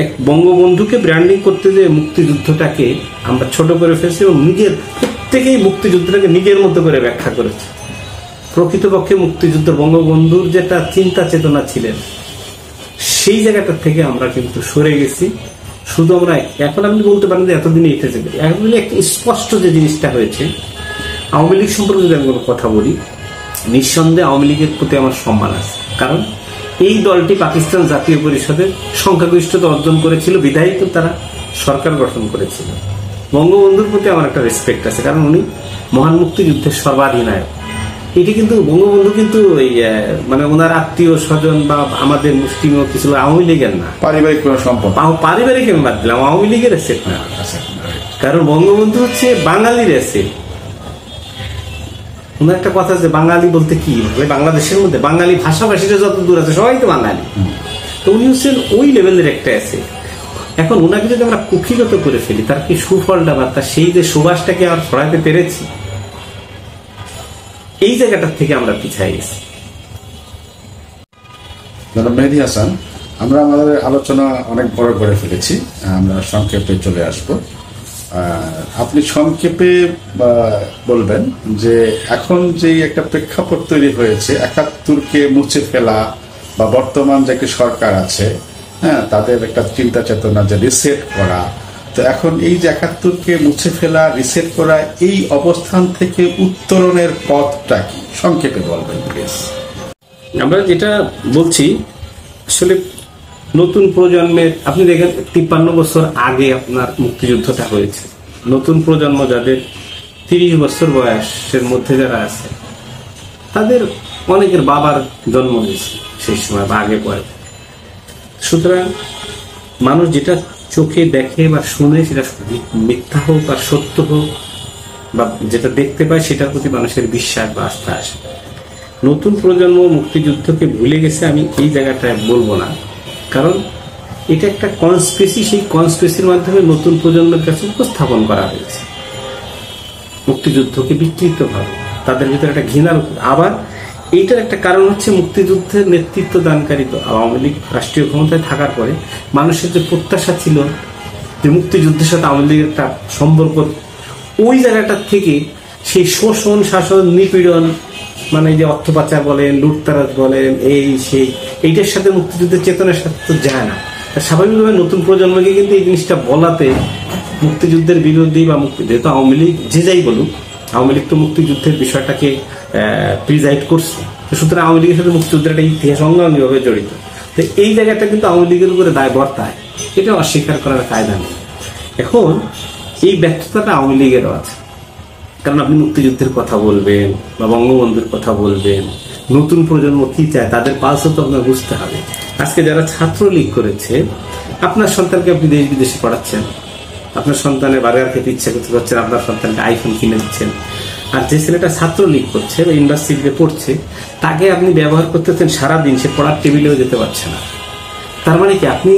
এক বঙ্গবন্ধুকে ব্র্যান্ডিং করতে যে মুক্তিযুদ্ধটাকে আমরা ছোট করে ফেলছি এবং নিজের প্রত্যেকেই মুক্তিযুদ্ধটাকে নিজের মতো করে ব্যাখ্যা করেছে। প্রকৃতপক্ষে মুক্তিযুদ্ধ বঙ্গবন্ধুর যেটা চিন্তা চেতনা ছিলেন সেই জায়গাটা থেকে আমরা কিন্তু সরে গেছি। শুধু আমরা এখন আপনি বলতে পারেন যে এতদিনে এসেছে, এতদিনে একটা স্পষ্ট যে জিনিসটা হয়েছে, আওয়ামী লীগ সম্পর্কে যদি আমি কোনো কথা বলি, নিঃসন্দেহে আওয়ামী লীগের প্রতি আমার সম্মান আছে। কারণ এই দলটি পাকিস্তান জাতীয় পরিষদের সংখ্যাগরিষ্ঠতা অর্জন করেছিল, বিধায়িত তারা সরকার গঠন করেছিল। বঙ্গবন্ধুর প্রতি আমার একটা রেসপেক্ট আছে, কারণ উনি মহান মুক্তিযুদ্ধের সর্বাধিনায়ক। এটি কিন্তু বঙ্গবন্ধু কিন্তু মানে ওনার আত্মীয় স্বজন বা আমাদের মুসলিম কিছু আওয়ামী লীগের না, পারিবারিক কোনো সম্পর্ক, পারিবারিক আমি বাদ দিলাম, আওয়ামী লীগের এসে না। কারণ বঙ্গবন্ধু হচ্ছে বাঙালির এসে। ওনার একটা কথা আছে, বাঙালি বলতে কি বাংলাদেশের মধ্যে বাঙালি ভাষাভাষীরা যত দূর আছে সবাই তো বাঙালি। তো উনি হচ্ছেন ওই লেভেলের একটা আছে। এখন ওনাকে যদি আমরা কুক্ষিগত করে ফেলি, তার কি সুফলটা বা তার সেই যে সুবাসটাকে আর ছড়াতে পেরেছি, এই জায়গাটার থেকে আমরা পিছিয়ে গেছি। জনাব মেহেদী হাসান, আমরা আমাদের আলোচনা অনেক বড় করে ফেলেছি, আমরা সংক্ষেপে চলে আসব। আপনি সংক্ষেপে বলবেন যে এখন যে একটা প্রেক্ষাপট তৈরি হয়েছে, ৭১কে মুছে ফেলা বা বর্তমান যে সরকার আছে, হ্যাঁ, তাদের একটা চিন্তা চেতনা যে রিসেট করা, তো এখন এই যে ৭১কে মুছে ফেলা, রিসেট করা, এই অবস্থান থেকে উত্তরণের পথটা কি সংক্ষেপে বলবেন প্লিজ। আমরা যেটা বলছি আসলে নতুন প্রজন্মের, আপনি দেখেন ৫৩ বছর আগে আপনার মুক্তিযুদ্ধটা হয়েছে, নতুন প্রজন্ম যাদের ৩০ বছর বয়সের মধ্যে যারা আছে, তাদের অনেকের বাবার জন্ম হয়েছে সেই সময় বা আগে পরে। সুতরাং মানুষ যেটা চোখে দেখে বা শুনে, সেটা মিথ্যা হোক আর সত্য হোক, বা যেটা দেখতে পায় সেটার প্রতি মানুষের বিশ্বাস বা আস্থা আসে। নতুন প্রজন্ম মুক্তিযুদ্ধকে ভুলে গেছে আমি এই জায়গাটায় বলবো না, কারণ এটা একটা কনস্পিরেসি, সেই কনস্পিরেসির মাধ্যমে নতুন প্রজন্মের কাছে উপস্থাপন করা হয়েছে মুক্তিযুদ্ধকে বিকৃতভাবে, তাদের ভিতরে একটা ঘৃণার। আবার এইটার একটা কারণ হচ্ছে মুক্তিযুদ্ধের নেতৃত্ব দানকারী তো আওয়ামী লীগ রাষ্ট্রীয় ক্ষমতায় থাকার পরে মানুষের যে প্রত্যাশা ছিল যে মুক্তিযুদ্ধের সাথে আওয়ামী লীগের একটা সম্পর্ক, ওই জায়গাটার থেকে সেই শোষণ, শাসন, নিপীড়ন, মানে যে অর্থ পাচার বলেন, লুটতারাজ বলেন, এই সেই, এইটার সাথে মুক্তিযুদ্ধের চেতনার সাথে তো যায় না। স্বাভাবিকভাবে নতুন প্রজন্মকে কিন্তু এই জিনিসটা বলাতে মুক্তিযুদ্ধের বিরোধী বা যেহেতু আওয়ামী লীগ যে যাই বলুক, আওয়ামী লীগ তো মুক্তিযুদ্ধের বিষয়টাকে প্রিজাইড করছে, সুতরাং আওয়ামী লীগের সাথে মুক্তিযুদ্ধের একটা ইতিহাস অঙ্গাঙ্গিভাবে জড়িত। তো এই জায়গাটা কিন্তু আওয়ামী লীগের উপরে দায় বর্তায়, এটা অস্বীকার করার কায়দা নেই। এখন এই ব্যর্থতাটা আওয়ামী লীগেরও আছে, কারণ আপনি মুক্তিযুদ্ধের কথা বলবেন বা বঙ্গবন্ধুর কথা বলবেন, নতুন প্রজন্ম কি চায় তাদের পালসও তো আপনার বুঝতে হবে। আজকে যারা ছাত্রলীগ করেছে, আপনার সন্তানকে আপনি দেশ বিদেশে পড়াচ্ছেন, আপনার সন্তানের বার্গার খেতে ইচ্ছা করতে পারছেন, আপনার সন্তানকে আইফোন কিনে দিচ্ছেন। আর যে ছেলেটা ছাত্রলীগ করছে বা ইউনিভার্সিটিতে পড়ছে, তাকে আপনি ব্যবহার করতেছেন সারাদিন, সে পড়ার টেবিলেও যেতে পারছে না। তার মানে কি আপনি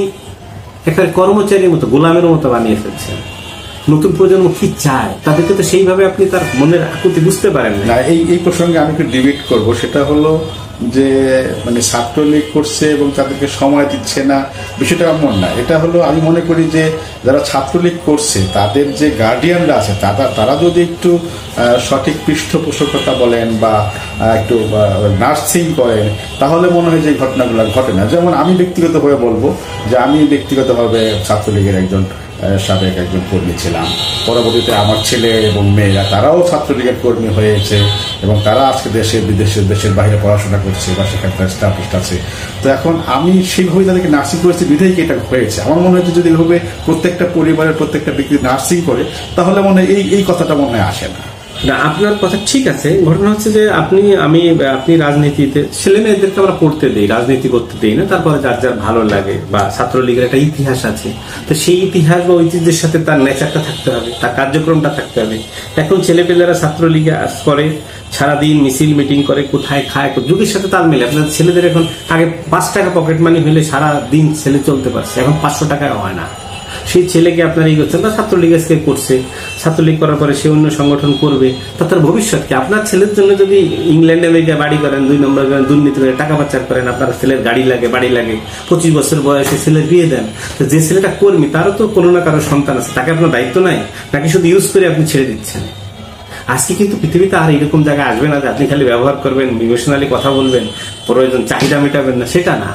একটা কর্মচারীর মতো, গোলামের মতো বানিয়ে ফেলছেন। নতুন প্রজন্ম কি চায় তাদেরকে তো সেইভাবে আপনি তার মনের আকুতি বুঝতে পারেন না। এই প্রসঙ্গে আমি একটু ডিবেট করব, সেটা হলো যে মানে ছাত্রলীগ করছে এবং তাদেরকে সময় দিচ্ছে না, বিষয়টা এমন না। এটা হলো আমি মনে করি যে যারা ছাত্রলীগ করছে তাদের যে গার্ডিয়ানরা আছে তারা যদি একটু সঠিক পৃষ্ঠপোষকতা বলেন বা একটু নার্সিং করেন, তাহলে মনে হয় যে ঘটনাগুলো ঘটে না। যেমন আমি ব্যক্তিগতভাবে বলবো যে আমি ব্যক্তিগতভাবে ছাত্রলীগের সাবেক একজন কর্মী ছিলাম। পরবর্তীতে আমার ছেলে এবং মেয়েরা তারাও ছাত্রলীগের কর্মী হয়েছে এবং তারা আজকে দেশের বাইরে পড়াশোনা করছে বা সেখানকার স্টাফ আছে। তো এখন আমি সেইভাবে তাদেরকে নার্সিং করেছি, বিধায় কি এটা হয়েছে। আমার মনে হচ্ছে যদি এভাবে প্রত্যেকটা পরিবারের প্রত্যেকটা ব্যক্তি নার্সিং করে, তাহলে মনে হয় এই কথাটা মনে হয় আসে না। না, আপনার কথা ঠিক আছে। ঘটনা হচ্ছে যে আপনি রাজনীতিতে ছেলে মেয়েদেরকে আমরা পড়তে দিই, রাজনীতি করতে দিই না, তারপরে যার যার ভালো লাগে বা ছাত্রলীগের একটা ইতিহাস আছে, তো সেই ইতিহাস বা ঐতিহ্যের সাথে তার নেচারটা থাকতে হবে, তার কার্যক্রমটা থাকতে হবে। এখন ছেলেপেলেরা ছাত্রলীগে করে সারাদিন মিছিল মিটিং করে, কোথায় খায়, যুগের সাথে তাল মেলে। আপনার ছেলেদের এখন আগে 5 টাকা পকেট মানি হলে সারা দিন ছেলে চলতে পারছে, এখন 500 টাকায় হয় না। সেই ছেলেকে আপনার এই করছেন, বা ছাত্রলীগ আজকে করছে, ছাত্রলীগ করার পরে সে অন্য সংগঠন করবে, তার ভবিষ্যৎ কি? আপনার ছেলের জন্য যদি ইংল্যান্ডে আমেরিকা বাড়ি করেন, 2 নম্বর করেন, দুর্নীতি করে টাকা পাচার করেন, আপনার ছেলের গাড়ি লাগে, বাড়ি লাগে, 25 বছর বয়সে ছেলের বিয়ে দেন, তো যে ছেলেটা কর্মী তারও তো কোনো না কারো সন্তান আছে, তাকে আপনার দায়িত্ব নাই, নাকি শুধু ইউজ করে আপনি ছেড়ে দিচ্ছেন? আজকে কিন্তু পৃথিবীতে আর এরকম জায়গায় আসবে না যে আপনি খালি ব্যবহার করবেন, ইমোশনালি কথা বলবেন, প্রয়োজন চাহিদা মেটাবেন না, সেটা না।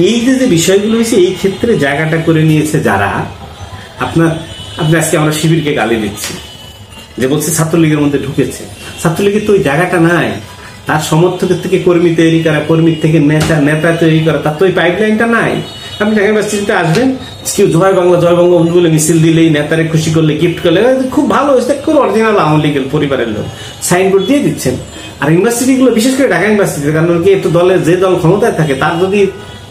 এই যে বিষয়গুলো হয়েছে, এই ক্ষেত্রে জায়গাটা করে নিয়েছে যারা আপনি আজকে আমরা শিবিরকে গালি দিচ্ছি যে বলছে ছাত্রলীগের মধ্যে ঢুকেছে। ছাত্রলীগের তো ওই জায়গাটা নাই, তার সমর্থকের থেকে কর্মী তৈরি করা, কর্মীর থেকে নেতা তৈরি করা, তার তো ওই পাইপলাইনটা নাই। আপনি ঢাকা ইউনিভার্সিটিতে আসবেন, কেউ জয় বাংলা জয় বঙ্গবন্ধু বলে মিছিল দিলেই, নেতারে খুশি করলে, গিফট করলে, খুব ভালো হয়েছে, খুব অরিজিনাল আওয়ামী লীগের পরিবারের লোক, সাইনবোর্ড দিয়ে দিচ্ছেন। আর ইউনিভার্সিটিগুলো, বিশেষ করে ঢাকা ইউনিভার্সিটি, কারণ কি একটু দলের যে দল ক্ষমতায় থাকে তার যদি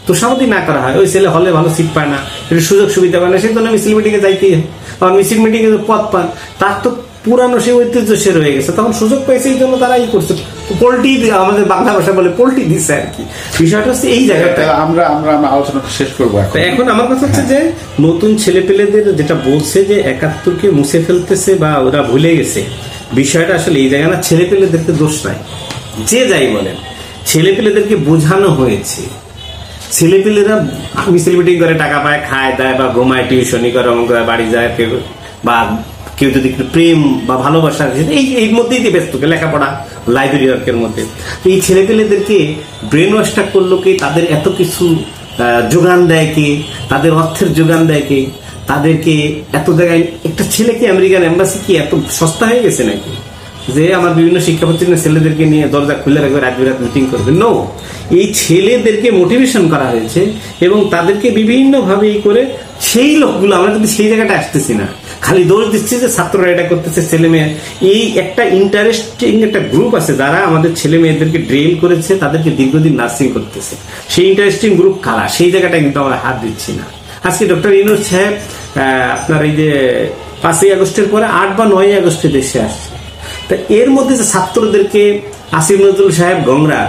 তোষামতি না করা হয়, ওই ছেলে হলে ভালো সিট পায় না, একটু সুযোগ সুবিধা পায় না, সেই জন্য মিছিল মিটিংয়ে যাইতে হয়। আর মিছিল মিটিংয়ে পদ পান, তার তো পুরানো সে ঐতিহ্য সে রয়ে গেছে, তখন সুযোগ পেয়েছে, এই জন্য তারা করছে, পোল্টি, আমাদের বাংলা ভাষা বলে পোল্টি দিচ্ছে আর কি। বিষয়টা হচ্ছে এই জায়গাটা আমরা আলোচনা শেষ করবো। এখন আমার কথা হচ্ছে যে নতুন ছেলেপেলেদের যেটা বলছে যে 71কে মুছে ফেলতেছে বা ওরা ভুলে গেছে, বিষয়টা আসলে এই জায়গা না। ছেলেপেলেদেরকে দোষ নাই, যে যাই বলেন, ছেলেপেলেদেরকে বোঝানো হয়েছে। ছেলেপেলেরা মিছিল মিটিং করে টাকা পায়, খায় দায় বা ঘুমায়, টিউশনি করে, অমন করে বাড়ি যায়, বা কেউ যদি একটু প্রেম বা ভালোবাসা, এই মধ্যেই দিয়ে ব্যস্ত, লেখাপড়া, লাইব্রেরি ওয়ার্কের মধ্যে। তো এই ছেলেপেলেদেরকে ব্রেন ওয়াশটা করলো কে? তাদের এত কিছু যোগান দেয় কে? তাদের অর্থের যোগান দেয় কে? তাদেরকে এত জায়গায়, একটা ছেলেকে আমেরিকান এম্বাসি কি এত সস্তা হয়ে গেছে নাকি যে আমার বিভিন্ন শিক্ষা প্রতিষ্ঠানের ছেলেদেরকে নিয়ে দরজা খুলে রাখবে, রাত বিরাত মিটিং করবে? নো, এই ছেলেদেরকে মোটিভেশন করা হয়েছে এবং তাদেরকে বিভিন্নভাবে করে সেই লোকগুলো, আমরা কিন্তু সেই জায়গাটা আসতেছি না, খালি দোষ দিচ্ছি যে ছাত্ররা এটা করতেছে, ছেলে মেয়ে। এই একটা ইন্টারেস্টিং একটা গ্রুপ আছে যারা আমাদের ছেলে মেয়েদেরকে ড্রিল করেছে, তাদেরকে দীর্ঘদিন নার্সিং করতেছে। সেই ইন্টারেস্টিং গ্রুপ কারা, সেই জায়গাটা কিন্তু আমরা হাত দিচ্ছি না। আজকে ডক্টর ইউনূস সাহেব আপনার এই যে 5ই আগস্টের পরে 8 বা 9ই আগস্টে দেশে আসছে, তা এর মধ্যে যে ছাত্রদেরকে আসিফ নজরুল সাহেব গংরা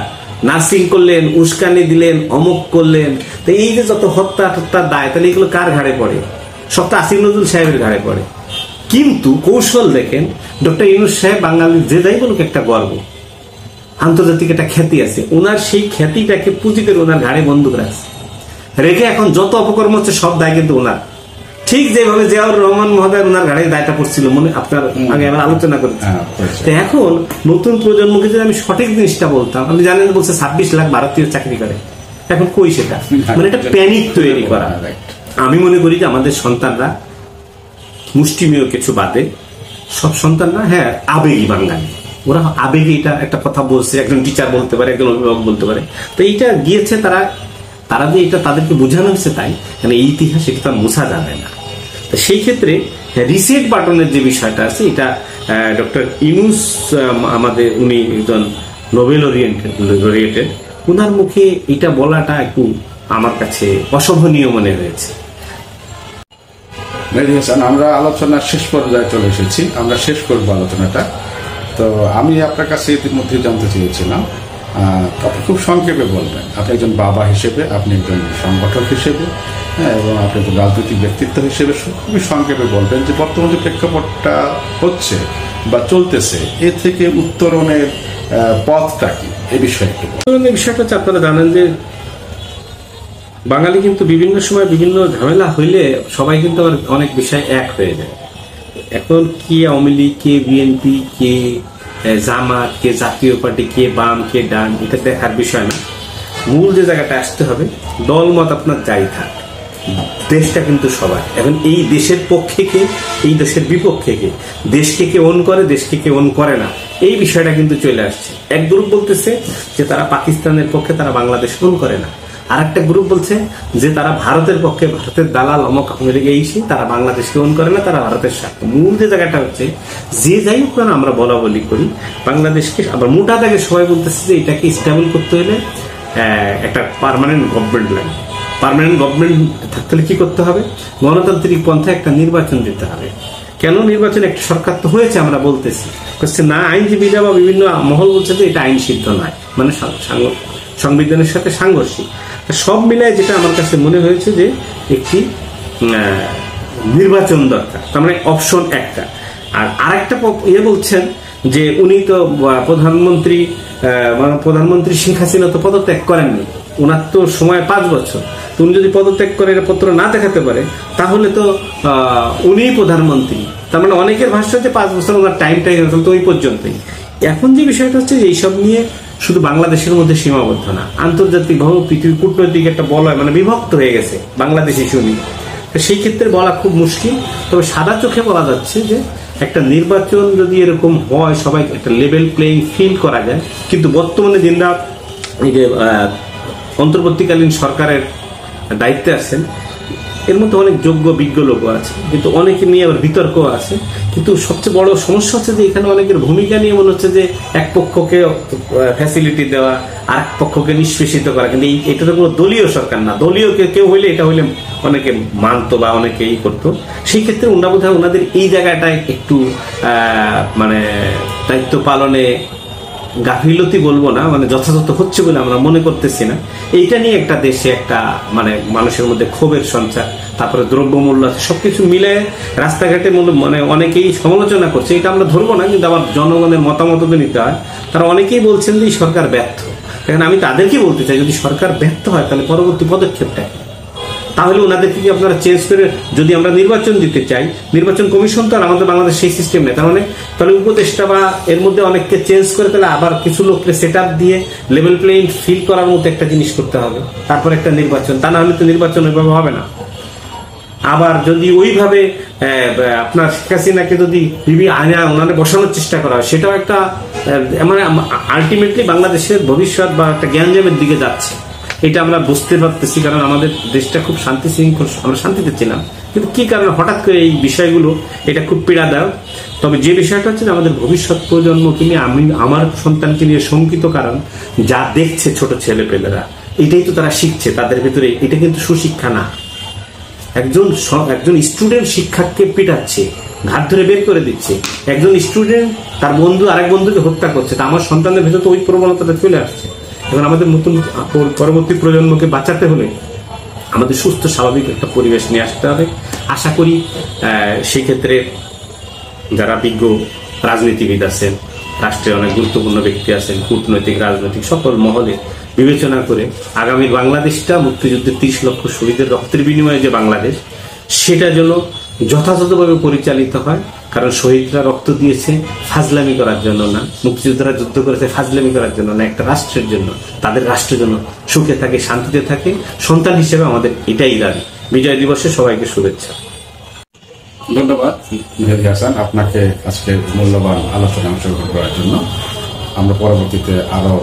নার্সিং করলেন, উস্কানি দিলেন, অমুক করলেন, তো এই যে যত হত্যার দায়, তাহলে এগুলো কার ঘাড়ে পড়ে? সব তো আসিফ নজরুল সাহেবের ঘাড়ে পড়ে। কিন্তু কৌশল দেখেন, ডক্টর ইউনূস সাহেব বাঙালির যে যাই বলুক একটা গর্ব, আন্তর্জাতিক একটা খ্যাতি আছে, ওনার সেই খ্যাতিটাকে পুঁজি করে ওনার ঘাড়ে বন্দুক রাখছে, রেখে এখন যত অপকর্ম হচ্ছে সব দায় কিন্তু ওনার। ঠিক যেভাবে জিয়াউর রহমান মহোদয় ওনার ঘাড়ে দায়টা পড়ছিল, মনে আপনার আগে আমরা আলোচনা করেছি। তো এখন নতুন প্রজন্মকে যদি আমি সঠিক জিনিসটা বলতাম, আপনি জানেন বলছে 26 লাখ ভারতীয় চাকরি করে, এখন কই সেটা? মানে একটা প্যানিক তৈরি করা। আমি মনে করি যে আমাদের সন্তানরা মুষ্টিমেয় কিছু বাদে, সব সন্তানরা হ্যাঁ আবেগী বাঙালি, ওরা আবেগে এটা একটা কথা বলছে, একজন টিচার বলতে পারে, একজন অভিভাবক বলতে পারে। তো এইটা গিয়েছে তারা যে এটা তাদেরকে বোঝানো হয়েছে তাই, কারণ এই ইতিহাস এটা তো মুছা যাবে না। তো সেই ক্ষেত্রে রিসেট বাটনের যে বিষয়টা আছে, এটা ডক্টর ইউনূস আমাদের, উনি একজন নোবেল ওরিয়েন্টেড, ওনার মুখে এটা বলাটা একটু আমার কাছে অশোভনীয় মনে হয়েছে। মেহেদী হাসান, আমরা আলোচনার শেষ পর্যায়ে চলে এসেছি, আমরা শেষ করবো আলোচনাটা। তো আমি আপনার কাছে ইতিমধ্যে জানতে চেয়েছিলাম, আপনি খুব সংক্ষেপে বলবেন, আপনি একজন বাবা হিসেবে, আপনি একজন সংগঠক হিসেবে, এবং আপনি একজন রাজনৈতিক ব্যক্তিত্ব হিসেবে খুবই সংক্ষেপে বলবেন যে বর্তমান যে প্রেক্ষাপটটা হচ্ছে বা চলতেছে, এ থেকে উত্তরণের পথটা কি, এ বিষয়ে একটু বলুন। বিষয়টা হচ্ছে, আপনারা জানেন যে বাঙালি কিন্তু বিভিন্ন সময় বিভিন্ন ঝামেলা হইলে সবাই কিন্তু আবার অনেক বিষয় এক হয়ে যায়। এখন কে আওয়ামী লীগ, কে বিএনপি, কে জামাত, কে জাতীয় পার্টি, কে বাম, কে ডান, এটা দেখার বিষয় না। মূল যে জায়গাটা আসতে হবে, দল মত আপনার যাই থাক, দেশটা কিন্তু সবাই। এখন এই দেশের পক্ষে কে, এই দেশের বিপক্ষে কে, দেশকে কে ওন করে, দেশকে কে ওন করে না, এই বিষয়টা কিন্তু চলে আসছে। এক গ্রুপ বলতেছে যে তারা পাকিস্তানের পক্ষে, তারা বাংলাদেশ ওন করে না। আর একটা গ্রুপ বলছে যে তারা ভারতের পক্ষে, ভারতের দালাল অমক আমেরিকা এইসে, তারা বাংলাদেশকে ওন করে না, তারা ভারতের স্বার্থ। মূল যে জায়গাটা হচ্ছে, যে যাই হোক না আমরা বলা বলি করি, বাংলাদেশকে আবার মোটা দাগে সবাই বলতেছে যে এটাকে স্টেবল করতে হলে একটা পার্মানেন্ট গভর্নমেন্ট লাগে। পার্মানেন্ট গভর্নমেন্ট থাকতে হলে কি করতে হবে? গণতান্ত্রিক পন্থায় একটা নির্বাচন দিতে হবে। কেন নির্বাচন? একটা সরকার তো হয়েছে, আমরা বলতেছি না, আইনজীবীরা বা বিভিন্ন মহল বলছে যে এটা আইন সিদ্ধ নয়, মানে সংবিধানের সাথে সাংঘর্ষিক। সব মিলায় যেটা আমার কাছে মনে হয়েছে যে একটি নির্বাচন দরকার, তার মানে অপশন একটা। আর আরেকটা বলছেন যে উনি তো প্রধানমন্ত্রী শেখ হাসিনা তো পদত্যাগ করেননি, ওনার তো সময় 5 বছর। তো উনি যদি পদত্যাগ করে পত্র না দেখাতে পারে, তাহলে তো উনিই প্রধানমন্ত্রী। তার মানে অনেকের ভাষ্য হচ্ছে 5 বছর ওনার টাইমটাই তো ওই পর্যন্তই। এখন যে বিষয়টা হচ্ছে, এইসব নিয়ে শুধু বাংলাদেশের মধ্যে সীমাবদ্ধ না, আন্তর্জাতিক ভাবে পৃথিবীর কূটনৈতিক একটা বলয়, মানে বিভক্ত হয়ে গেছে বাংলাদেশ ইস্যু নিয়ে। তো সেই ক্ষেত্রে বলা খুব মুশকিল। তবে সাদা চোখে বলা যাচ্ছে যে একটা নির্বাচন যদি এরকম হয়, সবাই একটা লেভেল প্লেইং ফিল্ড করা যায়। কিন্তু বর্তমানে যিনি এই যে অন্তর্বর্তীকালীন সরকারের দায়িত্বে আছেন, এর মধ্যে অনেক যোগ্য বিজ্ঞ লোক আছে, কিন্তু অনেকে নিয়ে আবার বিতর্ক আছে। কিন্তু সবচেয়ে বড় সমস্যা হচ্ছে যে এখানে অনেকের ভূমিকা নিয়ে মনে হচ্ছে যে এক পক্ষকে ফ্যাসিলিটি দেওয়া, আর এক পক্ষকে নিষ্পেষিত করা। কিন্তু এটা তো কোনো দলীয় সরকার না। দলীয় কেউ হইলে এটা হইলে অনেকে মানতো বা অনেকেই করতো। সেই ক্ষেত্রে ওনাদের এই জায়গাটায় একটু মানে দায়িত্ব পালনে গাফিলতি বলবো না, মানে যথাযথ হচ্ছে বলে আমরা মনে করতেছি না। এইটা নিয়ে একটা দেশে একটা মানে মানুষের মধ্যে ক্ষোভের সঞ্চার, তারপরে দ্রব্যমূল্য আছে, সবকিছু মিলে রাস্তাঘাটে মানে অনেকেই সমালোচনা করছে। এটা আমরা ধরবো না, কিন্তু আবার জনগণের মতামত তো নিতে হয়। তারা অনেকেই বলছেন যে সরকার ব্যর্থ। এখন আমি তাদেরকে বলতে চাই, যদি সরকার ব্যর্থ হয় তাহলে পরবর্তী পদক্ষেপটা কি? তাহলে ওনাদেরকে কি আপনারা চেঞ্জ করে, যদি আমরা নির্বাচন দিতে চাই, নির্বাচন কমিশন তো আর আমাদের বাংলাদেশ সেই সিস্টেম নেই, তার মানে তাহলে উপদেষ্টা বা এর মধ্যে অনেককে চেঞ্জ করে তাহলে আবার কিছু লোককে সেট আপ দিয়ে লেভেল প্লেইং ফিল করার মতো একটা জিনিস করতে হবে, তারপর একটা নির্বাচন। তা না হলে তো নির্বাচন ওইভাবে হবে না। আবার যদি ওইভাবে আপনার শেখ হাসিনাকে যদি ওনাদের বসানোর চেষ্টা করা হয়, সেটাও একটা মানে আলটিমেটলি বাংলাদেশের ভবিষ্যৎ বা একটা জ্ঞানজামের দিকে যাচ্ছে। এটা আমরা বুঝতে পারতেছি, কারণ আমাদের দেশটা খুব শান্তি শৃঙ্খল, আমরা শান্তিতে ছিলাম, কিন্তু কি কারণে হঠাৎ করে এই বিষয়গুলো, এটা খুব পীড়াদায়ক। তবে যে বিষয়টা হচ্ছে যে আমাদের ভবিষ্যৎ প্রজন্মকে নিয়ে, আমি আমার সন্তানকে নিয়ে শঙ্কিত, কারণ যা দেখছে ছোট ছেলেপেলেরা, এটাই তো তারা শিখছে, তাদের ভেতরে এটা কিন্তু সুশিক্ষা না। একজন স্টুডেন্ট শিক্ষককে পিটাচ্ছে, ঘাট ধরে বের করে দিচ্ছে, একজন স্টুডেন্ট তার বন্ধু আরেক বন্ধুকে হত্যা করছে, তা আমার সন্তানের ভেতরে তো ওই প্রবণতাটা চলে আসছে। এখন আমাদের নতুন পরবর্তী প্রজন্মকে বাঁচাতে হলে আমাদের সুস্থ স্বাভাবিক একটা পরিবেশ নিয়ে আসতে হবে। আশা করি সেক্ষেত্রে যারা বিজ্ঞ রাজনীতিবিদ আছেন, রাষ্ট্রের অনেক গুরুত্বপূর্ণ ব্যক্তি আছেন, কূটনৈতিক রাজনৈতিক সকল মহলে বিবেচনা করে আগামী বাংলাদেশটা, মুক্তিযুদ্ধের 30 লক্ষ শহীদের রক্তের বিনিময়ে যে বাংলাদেশ, সেটা যেন যথাযথভাবে পরিচালিত হয়। কারণ শহীদরা রক্ত দিয়েছে ফাজলামি করার জন্য না, মুক্তিযোদ্ধারা যুদ্ধ করেছে ফাজলামি করার জন্য না, একটা রাষ্ট্রের জন্য, তাদের রাষ্ট্রের জন্য সুখে থাকে, শান্তিতে থাকে। সন্তান হিসেবে আমাদের এটাই দাবি। বিজয় দিবসে সবাইকে শুভেচ্ছা। ধন্যবাদ মেহেদী হাসান আপনাকে আজকে মূল্যবান আলোচনায় অংশগ্রহণ করার জন্য। আমরা পরবর্তীতে আরো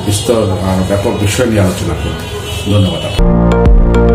বিস্তর আরো ব্যাপক বিষয় নিয়ে আলোচনা করব। ধন্যবাদ আপনাকে।